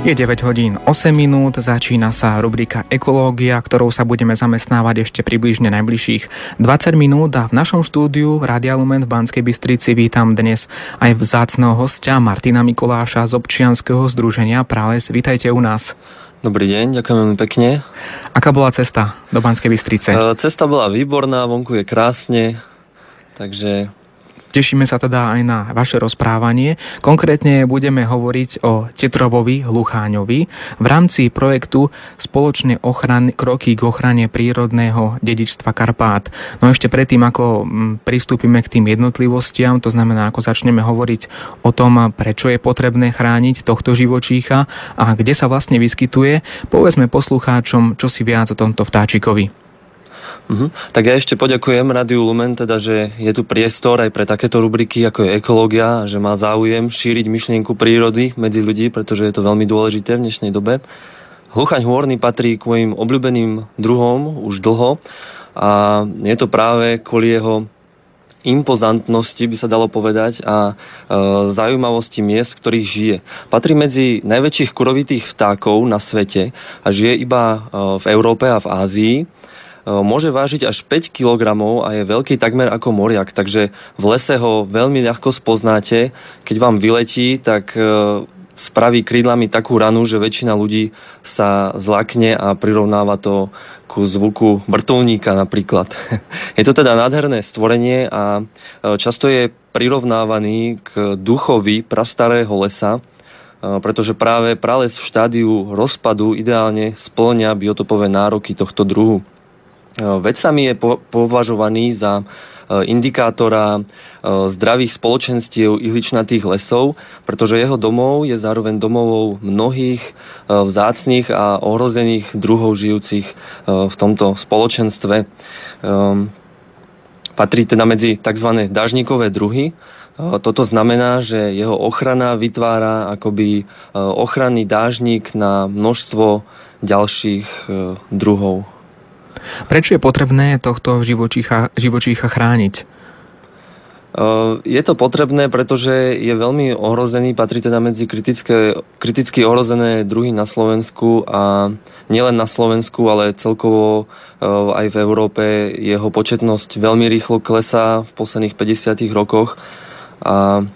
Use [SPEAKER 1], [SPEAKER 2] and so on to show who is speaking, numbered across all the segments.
[SPEAKER 1] Je 9 hodín 8 minút, začína sa rubrika Ekológia, ktorou sa budeme zamestnávať ešte približne najbližších 20 minút a v našom štúdiu Rádia Lumen v Banskej Bystrici vítam dnes aj vzácneho hostia Martina Mikuláša z občianskeho združenia Prales. Vítajte u nás.
[SPEAKER 2] Dobrý deň, ďakujem veľmi pekne.
[SPEAKER 1] Aká bola cesta do Banskej Bystrice?
[SPEAKER 2] Cesta bola výborná, vonku je krásne, takže...
[SPEAKER 1] Tešíme sa teda aj na vaše rozprávanie. Konkrétne budeme hovoriť o Tetrovovi Hlucháňovi v rámci projektu Spoločné kroky k ochrane prírodného dedičstva Karpát. No ešte predtým, ako pristúpime k tým jednotlivostiam, to znamená, ako začneme hovoriť o tom, prečo je potrebné chrániť tohto živočícha a kde sa vlastne vyskytuje, povedzme poslucháčom čosi viac o tomto vtáčikovi.
[SPEAKER 2] Tak ja ešte poďakujem Rádiu Lumen, teda, že je tu priestor aj pre takéto rubriky, ako je ekológia, že má záujem šíriť myšlienku prírody medzi ľudí, pretože je to veľmi dôležité v dnešnej dobe. Hluchaň hôrny patrí k mojim obľúbeným druhom už dlho a je to práve kvôli jeho impozantnosti, by sa dalo povedať, a zaujímavosti miest, v ktorých žije. Patrí medzi najväčších kurovitých vtákov na svete a žije iba v Európe a v Ázii. Môže vážiť až 5 kg a je veľký takmer ako moriak, takže v lese ho veľmi ľahko spoznáte. Keď vám vyletí, tak spraví krídlami takú ranu, že väčšina ľudí sa zlakne a prirovnáva to ku zvuku vrtuľníka napríklad. Je to teda nádherné stvorenie a často je prirovnávaný k duchovi prastarého lesa, pretože práve prales v štádiu rozpadu ideálne spĺňa biotopové nároky tohto druhu. Vedcami je považovaný za indikátora zdravých spoločenstiev ihličnatých lesov, pretože jeho domov je zároveň domovou mnohých vzácnych a ohrozených druhov žijúcich v tomto spoločenstve. Patrí teda medzi tzv. Dážnikové druhy. Toto znamená, že jeho ochrana vytvára akoby ochranný dážnik na množstvo ďalších druhov.
[SPEAKER 1] Prečo je potrebné tohto živočícha chrániť?
[SPEAKER 2] Je to potrebné, pretože je veľmi ohrozený, patrí teda medzi kriticky ohrozené druhy na Slovensku a nielen na Slovensku, ale celkovo aj v Európe jeho početnosť veľmi rýchlo klesá v posledných 50 rokoch a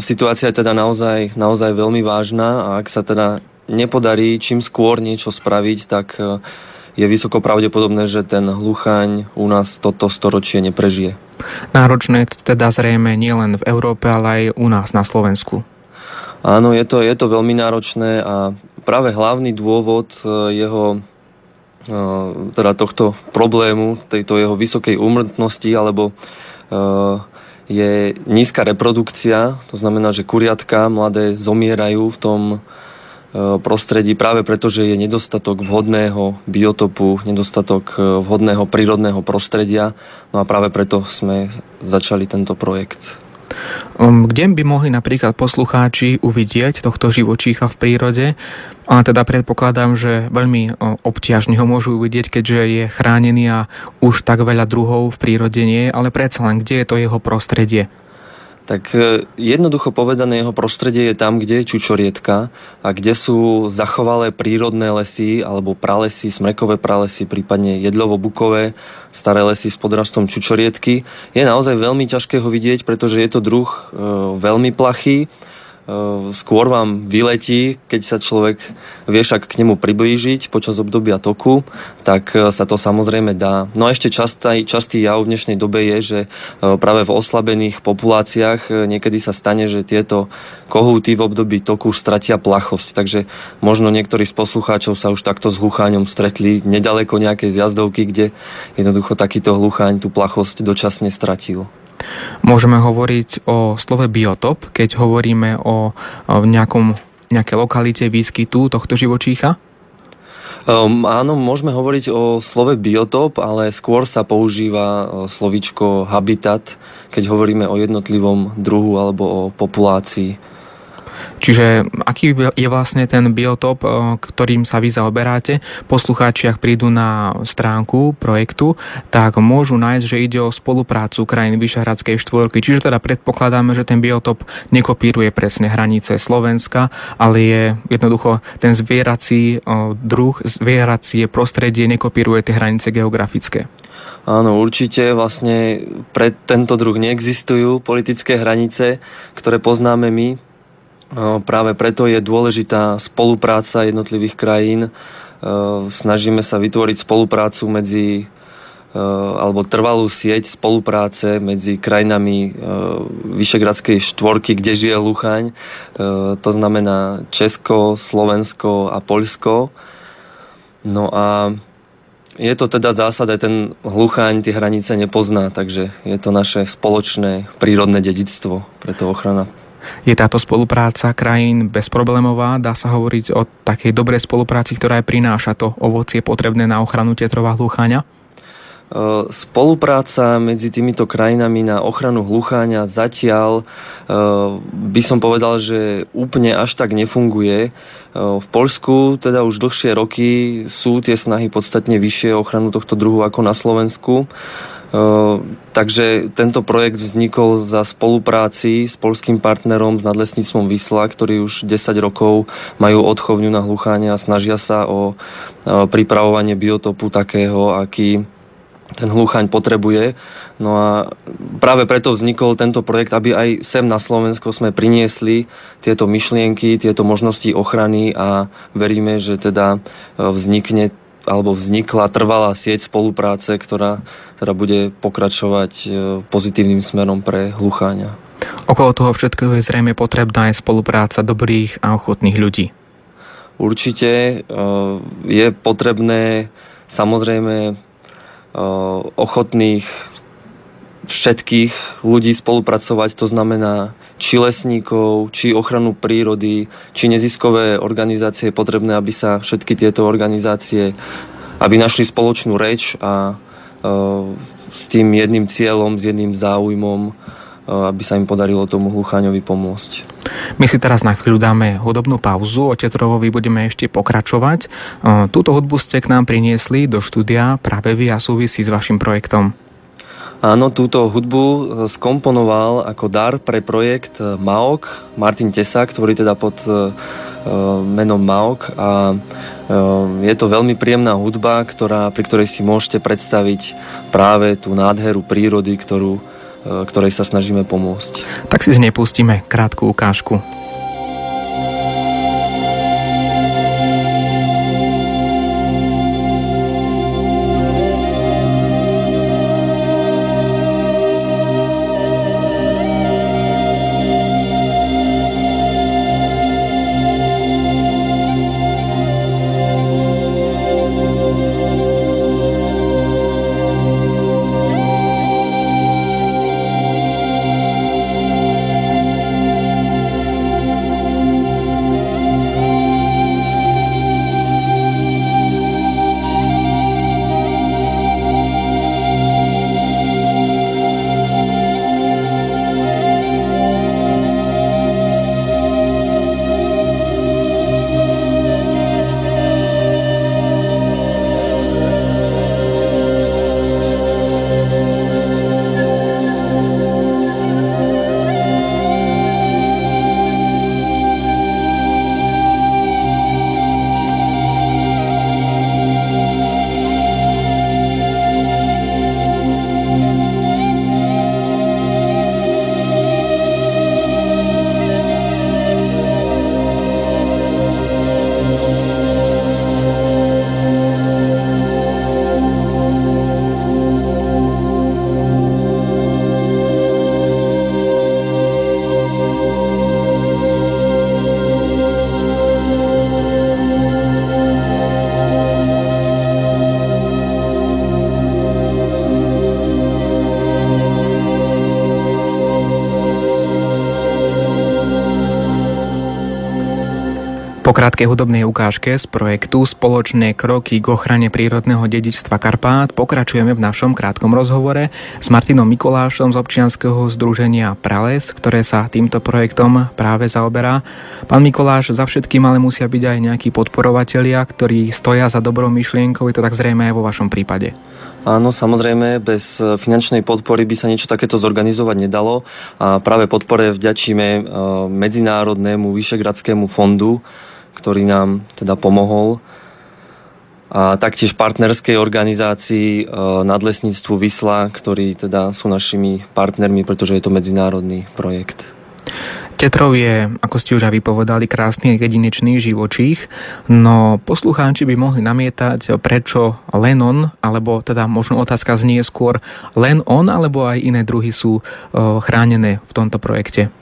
[SPEAKER 2] situácia je teda naozaj veľmi vážna a ak sa teda nepodarí čím skôr niečo spraviť, tak je vysoko pravdepodobné, že ten hluchaň u nás toto storočie neprežije.
[SPEAKER 1] Náročné teda zrejme nielen v Európe, ale aj u nás na Slovensku.
[SPEAKER 2] Áno, je to veľmi náročné a práve hlavný dôvod teda tohto problému, tejto jeho vysokej úmrtnosti, alebo je nízka reprodukcia, to znamená, že kuriatka mladé zomierajú v tom prostredí práve preto, že je nedostatok vhodného biotopu, nedostatok vhodného prírodného prostredia. No a práve preto sme začali tento projekt.
[SPEAKER 1] Kde by mohli napríklad poslucháči uvidieť tohto živočícha v prírode? A teda predpokladám, že veľmi obťažne ho môžu uvidieť, keďže je chránený a už tak veľa druhov v prírode nie je, ale predsa len, kde je to jeho prostredie?
[SPEAKER 2] Tak jednoducho povedané, jeho prostredie je tam, kde je čučorietka a kde sú zachovalé prírodné lesy alebo pralesy, smrekové pralesy, prípadne jedlovo-bukové, staré lesy s podrastom čučoriedky. Je naozaj veľmi ťažké ho vidieť, pretože je to druh veľmi plachý. Skôr vám vyletí, keď sa človek vie však k nemu priblížiť počas obdobia toku, tak sa to samozrejme dá. No a ešte častý jav v dnešnej dobe je, že práve v oslabených populáciách niekedy sa stane, že tieto kohúty v období toku stratia plachosť. Takže možno niektorí z poslucháčov sa už takto s hlucháňom stretli nedaleko nejakej zjazdovky, kde jednoducho takýto hlucháň tú plachosť dočasne stratil.
[SPEAKER 1] Môžeme hovoriť o slove biotop, keď hovoríme o nejakej lokalite výskytu tohto živočícha?
[SPEAKER 2] Áno, môžeme hovoriť o slove biotop, ale skôr sa používa slovíčko habitat, keď hovoríme o jednotlivom druhu alebo o populácii.
[SPEAKER 1] Čiže aký je vlastne ten biotop, ktorým sa vy zaoberáte? Poslucháči, ak prídu na stránku projektu, tak môžu nájsť, že ide o spoluprácu krajín Vyšehradskej štvorky. Čiže teda predpokladáme, že ten biotop nekopíruje presne hranice Slovenska, ale je jednoducho ten zvierací druh, zvieracie prostredie nekopíruje tie hranice geografické.
[SPEAKER 2] Áno, určite. Vlastne pre tento druh neexistujú politické hranice, ktoré poznáme my. Práve preto je dôležitá spolupráca jednotlivých krajín. Snažíme sa vytvoriť spoluprácu alebo trvalú sieť spolupráce medzi krajinami Vyšehradskej štvorky, kde žije Luchaň. To znamená Česko, Slovensko a Poľsko. No a je to teda zásada, ten Luchaň tie hranice nepozná, takže je to naše spoločné prírodné dedičstvo, preto ochrana.
[SPEAKER 1] Je táto spolupráca krajín bezproblémová? Dá sa hovoriť o takej dobrej spolupráci, ktorá aj prináša to ovocie potrebné na ochranu tetrova hlucháňa?
[SPEAKER 2] Spolupráca medzi týmito krajinami na ochranu hlucháňa zatiaľ by som povedal, že úplne až tak nefunguje. V Poľsku teda už dlhšie roky sú tie snahy podstatne vyššie o ochranu tohto druhu ako na Slovensku. Takže tento projekt vznikol za spolupráci s poľským partnerom, s nadlesníctvom Wisla, ktorí už 10 rokov majú odchovňu na hlucháňa a snažia sa o pripravovanie biotopu takého, aký ten hluchaň potrebuje. No a práve preto vznikol tento projekt, aby aj sem na Slovensko sme priniesli tieto myšlienky, tieto možnosti ochrany a veríme, že teda vznikla trvalá sieť spolupráce, ktorá teda bude pokračovať pozitívnym smerom pre hlucháňa.
[SPEAKER 1] Okolo toho všetkého je zrejme potrebná aj spolupráca dobrých a ochotných ľudí.
[SPEAKER 2] Určite je potrebné samozrejme ochotných všetkých ľudí spolupracovať, to znamená či lesníkov, či ochranu prírody, či neziskové organizácie. Je potrebné, aby sa všetky tieto organizácie našli spoločnú reč a s tým jedným cieľom, s jedným záujmom, aby sa im podarilo tomu hlucháňovi pomôcť.
[SPEAKER 1] My si teraz na chvíľu dáme hudobnú pauzu, o Tetrovovi budeme ešte pokračovať. Túto hudbu ste k nám priniesli do štúdia práve vy a súvisí s vašim projektom.
[SPEAKER 2] Áno, túto hudbu skomponoval ako dar pre projekt MAOK Martin Tesák, ktorý teda pod menom MAOK, a je to veľmi príjemná hudba, pri ktorej si môžete predstaviť práve tú nádheru prírody, ktorej sa snažíme pomôcť.
[SPEAKER 1] Tak si z nej pustíme krátku ukážku. Po krátkej hudobnej ukážke z projektu Spoločné kroky k ochrane prírodného dedičstva Karpát pokračujeme v našom krátkom rozhovore s Martinom Mikolášom z občianskeho združenia Prales, ktoré sa týmto projektom práve zaoberá. Pán Mikoláš, za všetkým ale musia byť aj nejakí podporovatelia, ktorí stoja za dobrou myšlienkou, je to tak zrejme aj vo vašom prípade.
[SPEAKER 2] Áno, samozrejme, bez finančnej podpory by sa niečo takéto zorganizovať nedalo a práve podpore vďačíme Medzinárodnému Vyšegradskému fondu, ktorý nám teda pomohol, a taktiež partnerskej organizácii Nadlesníctvu Visla, ktorí teda sú našimi partnermi, pretože je to medzinárodný projekt.
[SPEAKER 1] Tetrov je, ako ste už aj vypovedali, krásny a jedinečný živočích, no poslucháči by mohli namietať, prečo len on, alebo teda možno otázka znie skôr, len on, alebo aj iné druhy sú chránené v tomto projekte.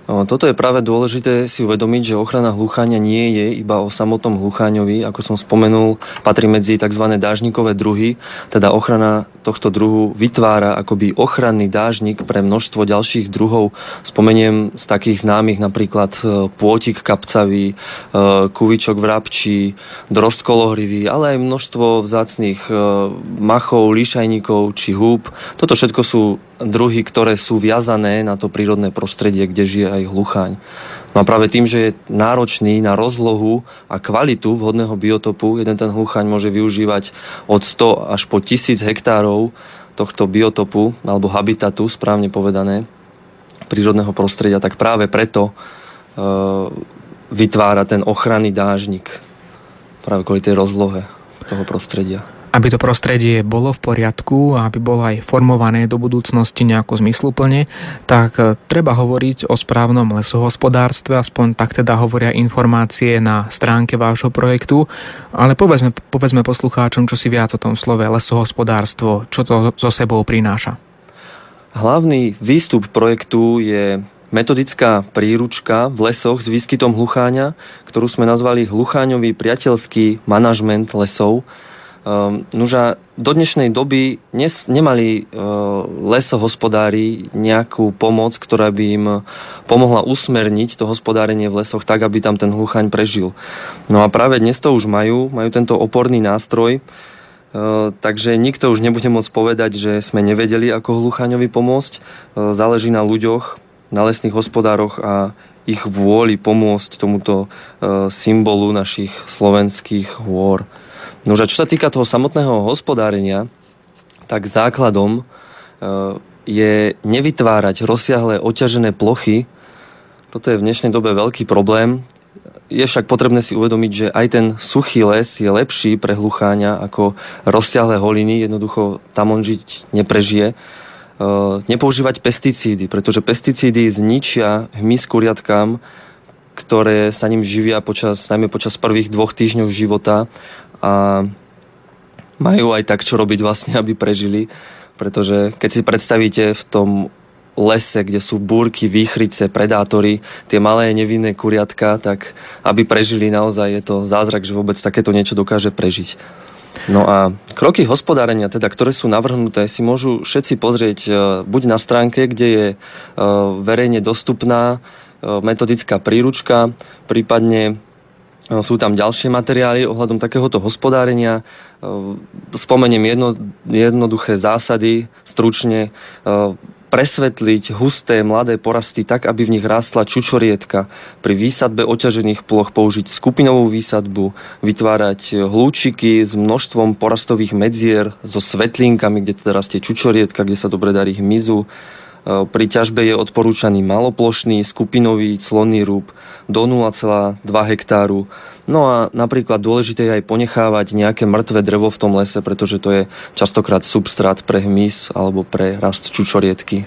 [SPEAKER 2] Toto je práve dôležité si uvedomiť, že ochrana hlucháňa nie je iba o samotnom hlucháňovi. Ako som spomenul, patrí medzi tzv. Dážnikové druhy, teda ochrana tohto druhu vytvára akoby ochranný dážnik pre množstvo ďalších druhov. Spomeniem z takých známych napríklad pôtik kapcavý, kuvičok vrabčí, drozd kolohrivý, ale aj množstvo vzácnych machov, líšajníkov či húb. Toto všetko sú druhy, ktoré sú viazané na to prírodné prostredie, kde žije aj hlucháň. No a práve tým, že je náročný na rozlohu a kvalitu vhodného biotopu, jeden ten hlucháň môže využívať od 100 až po 1000 hektárov tohto biotopu, alebo habitatu, správne povedané, prírodného prostredia, tak práve preto vytvára ten ochranný dážnik práve kvôli tej rozlohe toho prostredia.
[SPEAKER 1] Aby to prostredie bolo v poriadku a aby bolo aj formované do budúcnosti nejako zmysluplne, tak treba hovoriť o správnom lesohospodárstve, aspoň tak teda hovoria informácie na stránke vášho projektu, ale povedzme poslucháčom, čo si viac o tom slove lesohospodárstvo, čo to so sebou prináša.
[SPEAKER 2] Hlavný výstup projektu je metodická príručka v lesoch s výskytom hlucháňa, ktorú sme nazvali Hlucháňový priateľský manažment lesov. Nuža, do dnešnej doby nemali lesohospodári nejakú pomoc, ktorá by im pomohla usmerniť to hospodárenie v lesoch tak, aby tam ten hlucháň prežil. No a práve dnes to už majú tento oporný nástroj, takže nikto už nebude môcť povedať, že sme nevedeli, ako hlucháňovi pomôcť. Záleží na ľuďoch, na lesných hospodároch a ich vôli pomôcť tomuto symbolu našich slovenských hôr. Nože, čo sa týka toho samotného hospodárenia, tak základom je nevytvárať rozsiahle oťažené plochy. Toto je v dnešnej dobe veľký problém. Je však potrebné si uvedomiť, že aj ten suchý les je lepší pre hlucháňa ako rozsiahle holiny. Jednoducho tam on žiť neprežije. Nepoužívať pesticídy, pretože pesticídy zničia hmyz kuriatkám, ktoré sa ním živia najmä počas prvých 2 týždňov života, a majú aj tak, čo robiť vlastne, aby prežili, pretože keď si predstavíte v tom lese, kde sú búrky, výchrice, predátory, tie malé nevinné kuriatka, tak aby prežili, naozaj je to zázrak, že vôbec takéto niečo dokáže prežiť. No a kroky hospodárenia, teda, ktoré sú navrhnuté, si môžu všetci pozrieť buď na stránke, kde je verejne dostupná metodická príručka, prípadne sú tam ďalšie materiály ohľadom takéhoto hospodárenia. Spomeniem jednoduché zásady, stručne. Presvetliť husté mladé porasty tak, aby v nich rástla čučorietka. Pri výsadbe oťažených ploch použiť skupinovú výsadbu, vytvárať hlúčiky s množstvom porastových medzier so svetlínkami, kde teda rastie čučorietka, kde sa dobre darí hmyzu. Pri ťažbe je odporúčaný maloplošný skupinový clonný rúb do 0,2 hektáru. No a napríklad dôležité je aj ponechávať nejaké mŕtve drevo v tom lese, pretože to je častokrát substrát pre hmyz alebo pre rast čučoriedky.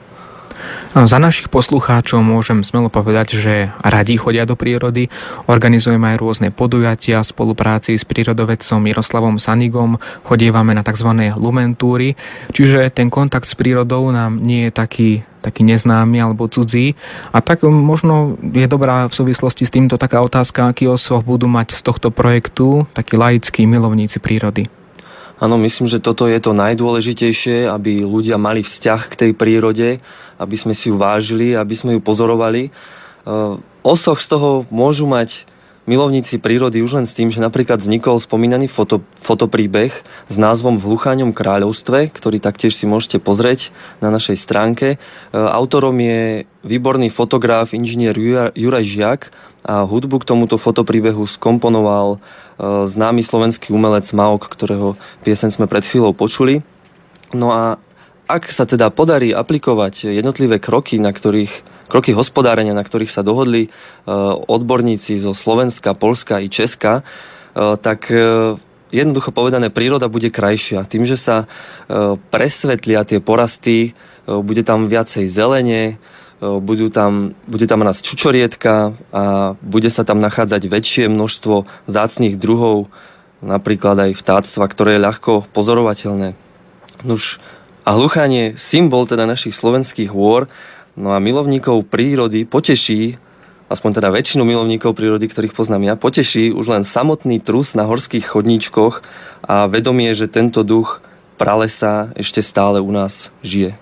[SPEAKER 1] Za našich poslucháčov môžem smelo povedať, že radi chodia do prírody. Organizujeme aj rôzne podujatia v spolupráci s prírodovedcom Miroslavom Sanigom. Chodievame na tzv. Lumentúry. Čiže ten kontakt s prírodou nám nie je taký neznámy alebo cudzí. A tak možno je dobrá v súvislosti s týmto taká otázka, aký osoh budú mať z tohto projektu takí laickí milovníci prírody.
[SPEAKER 2] Áno, myslím, že toto je to najdôležitejšie, aby ľudia mali vzťah k tej prírode, aby sme si ju vážili, aby sme ju pozorovali. Osoh z toho môžu mať milovníci prírody už len s tým, že napríklad vznikol spomínaný fotopríbeh s názvom V Lucháňom kráľovstve, ktorý taktiež si môžete pozrieť na našej stránke. Autorom je výborný fotograf, inžinier Juraj Žiak a hudbu k tomuto fotopríbehu skomponoval známy slovenský umelec Maok, ktorého pieseň sme pred chvíľou počuli. No a ak sa teda podarí aplikovať jednotlivé kroky hospodárenia, na ktorých sa dohodli odborníci zo Slovenska, Poľska i Česka, tak jednoducho povedané príroda bude krajšia. Tým, že sa presvetlia tie porasty, bude tam viacej zelene, bude tam rásť čučorietka a bude sa tam nachádzať väčšie množstvo vzácnych druhov, napríklad aj vtáctva, ktoré je ľahko pozorovateľné. Nuž, a Lucháň je symbol teda našich slovenských hôr, no a milovníkov prírody poteší, aspoň teda väčšinu milovníkov prírody, ktorých poznám ja, poteší už len samotný trus na horských chodníčkoch a vedomie, že tento duch pralesa ešte stále u nás žije.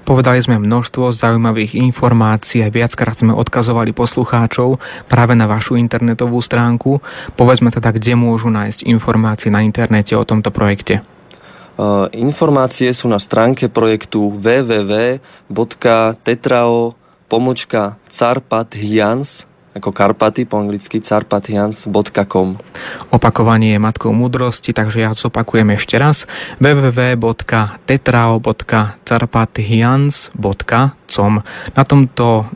[SPEAKER 1] Povedali sme množstvo zaujímavých informácií a viackrát sme odkazovali poslucháčov práve na vašu internetovú stránku. Povedzme teda, kde môžu nájsť informácie na internete o tomto projekte.
[SPEAKER 2] Informácie sú na stránke projektu www.tetrao.carpathians ako Karpaty po anglicky carpathians.com.
[SPEAKER 1] Opakovanie je matkou múdrosti, takže ja zopakujem ešte raz www.tetrao.carpathians.com.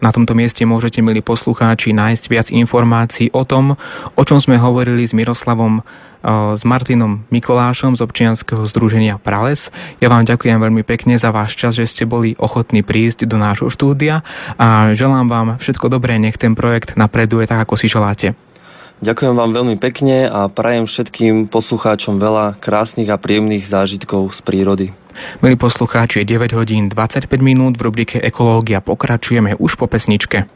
[SPEAKER 1] Na tomto mieste môžete, milí poslucháči, nájsť viac informácií o tom, o čom sme hovorili s Miroslavom, s Martinom Mikolášom z občianskeho združenia Prales. Ja vám ďakujem veľmi pekne za váš čas, že ste boli ochotní prísť do nášho štúdia a želám vám všetko dobré, nech ten projekt napreduje tak, ako si želáte.
[SPEAKER 2] Ďakujem vám veľmi pekne a prajem všetkým poslucháčom veľa krásnych a príjemných zážitkov z prírody.
[SPEAKER 1] Milí poslucháči, je 9 hodín 25 minút, v rubrike Ekológia pokračujeme už po pesničke.